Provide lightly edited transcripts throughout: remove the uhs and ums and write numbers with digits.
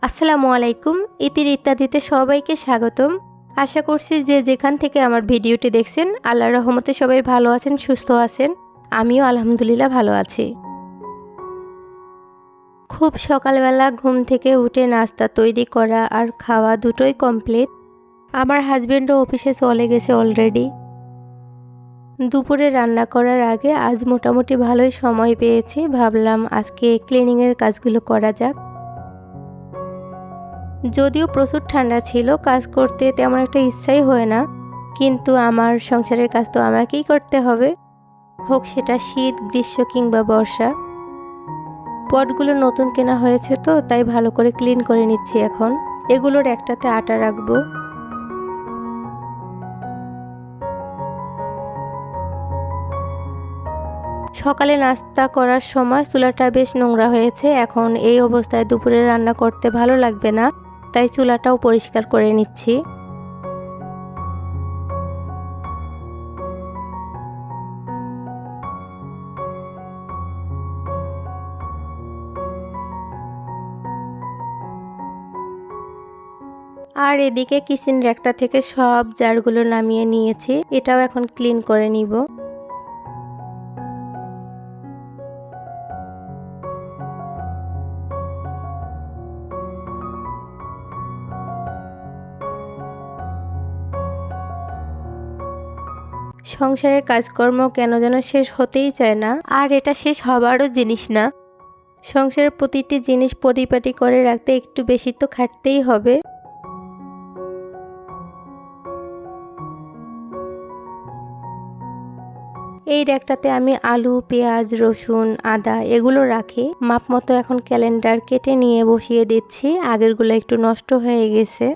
আসসালামু আলাইকুম। ইতির ইত্যাদিতে সবাইকে স্বাগতম। আশা করছি যে যেখান থেকে আমার ভিডিওটি দেখছেন আল্লাহর রহমতে সবাই ভালো আছেন, সুস্থ আছেন। আমিও আলহামদুলিল্লাহ ভালো আছি। খুব সকালবেলা ঘুম থেকে উঠে নাস্তা তৈরি করা আর খাওয়া দুটোই কমপ্লিট। আমার হাজবেন্ডও অফিসে চলে গেছে অলরেডি। দুপুরে রান্না করার আগে আজ মোটামুটি ভালোই সময় পেয়েছি, ভাবলাম আজকে ক্লিনিংয়ের কাজগুলো করা যাক। যদিও প্রচুর ঠান্ডা ছিল, কাজ করতে তেমন একটা ইচ্ছাই হয় না, কিন্তু আমার সংসারের কাজ তো আমাকেই করতে হবে, হোক সেটা শীত, গ্রীষ্ম কিংবা বর্ষা। পটগুলো নতুন কেনা হয়েছে তো তাই ভালো করে ক্লিন করে নিচ্ছি এখন। এগুলোর একটাতে আটা রাখবো। সকালে নাস্তা করার সময় চুলাটা বেশ নোংরা হয়েছে, এখন এই অবস্থায় দুপুরে রান্না করতে ভালো লাগবে না, তাই চুলাটাও পরিষ্কার করে নিচ্ছি। আর এদিকে কিচেন র্যাকটা থেকে সব জারগুলো নামিয়ে নিয়েছি, এটাও এখন ক্লিন করে নিব। সংসারের কাজকর্ম কেন যেন শেষ হতেই চায় না, আর এটা শেষ হবারও জিনিস না। সংসারের প্রতিটি জিনিস পরিপাটি করে রাখতে একটু বেশি তো খাটতেই হবে। এই র্যাকটাতে আমি আলু, পেঁয়াজ, রসুন, আদা এগুলো রাখি মাপ মতো। এখন ক্যালেন্ডার কেটে নিয়ে বসিয়ে দিচ্ছি, আগেরগুলো একটু নষ্ট হয়ে গেছে।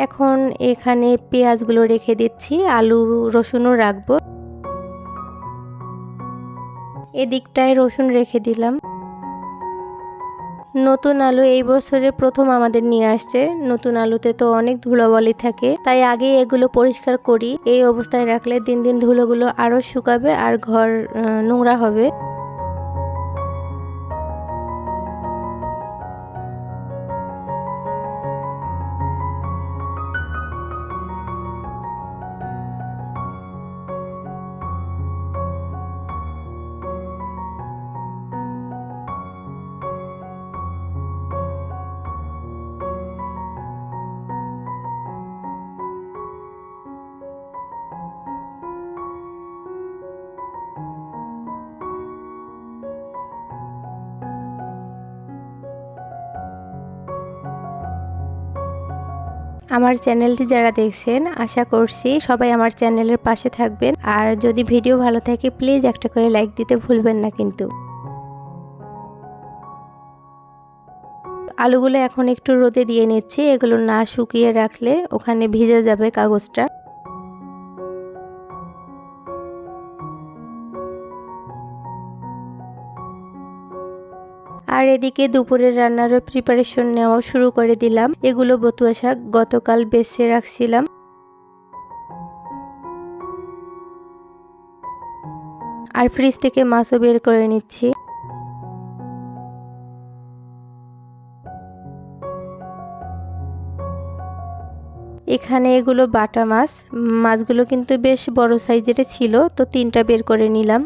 এখন এখানে পেঁয়াজগুলো রেখে দিচ্ছি, আলু রসুনও রাখবো। এদিকটায় রসুন রেখে দিলাম। নতুন আলু এই বছরে প্রথম আমাদের নিয়ে আসছে। নতুন আলুতে তো অনেক ধুলোবালি থাকে, তাই আগে এগুলো পরিষ্কার করি। এই অবস্থায় রাখলে দিন দিন ধুলোগুলো আরো শুকাবে আর ঘর নোংরা হবে। আমার চ্যানেলটি যারা দেখছেন আশা করছি সবাই আমার চ্যানেলের পাশে থাকবেন, আর যদি ভিডিও ভালো থাকে প্লিজ একটা করে লাইক দিতে ভুলবেন না কিন্তু। আলুগুলো এখন একটু রোদে দিয়ে নিচ্ছি, এগুলো না শুকিয়ে রাখলে ওখানে ভিজে যাবে কাগজটা। আর এদিকে দুপুরের রান্নারও প্রিপারেশন নেওয়া শুরু করে দিলাম। এগুলো বতুয়া শাক গতকাল বেছে রাখছিলাম। আর ফ্রিজ থেকে মাছও বের করে নিচ্ছি। এখানে এগুলো বাটা মাছ। মাছগুলো কিন্তু বেশ বড় সাইজের ছিল, তো 3টা বের করে নিলাম।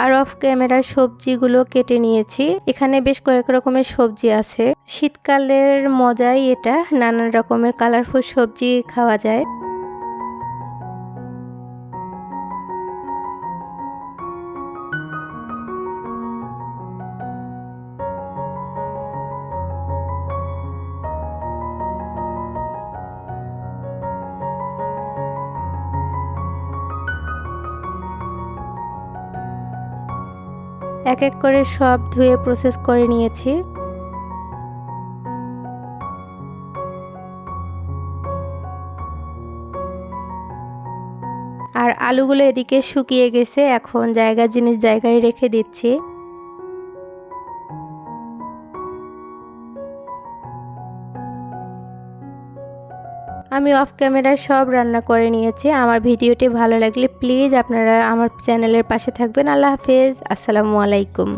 আর অফ ক্যামেরায় সবজিগুলো কেটে নিয়েছি। এখানে বেশ কয়েক রকমের সবজি আছে। শীতকালের মজাই এটা, নানান রকমের কালারফুল সবজি খাওয়া যায়। এক এক করে সব ধুয়ে প্রসেস করে নিয়েছি। আর আলুগুলো এদিকে শুকিয়ে গেছে, এখন জিনিস জায়গায় রেখে দিচ্ছি। আমি অফ ক্যামেরায় সব রান্না করে নিয়েছি। আমার ভিডিওটি ভালো লাগলে প্লিজ আপনারা আমার চ্যানেলের পাশে থাকবেন। আল্লাহ হাফেজ, আসসালামু আলাইকুম।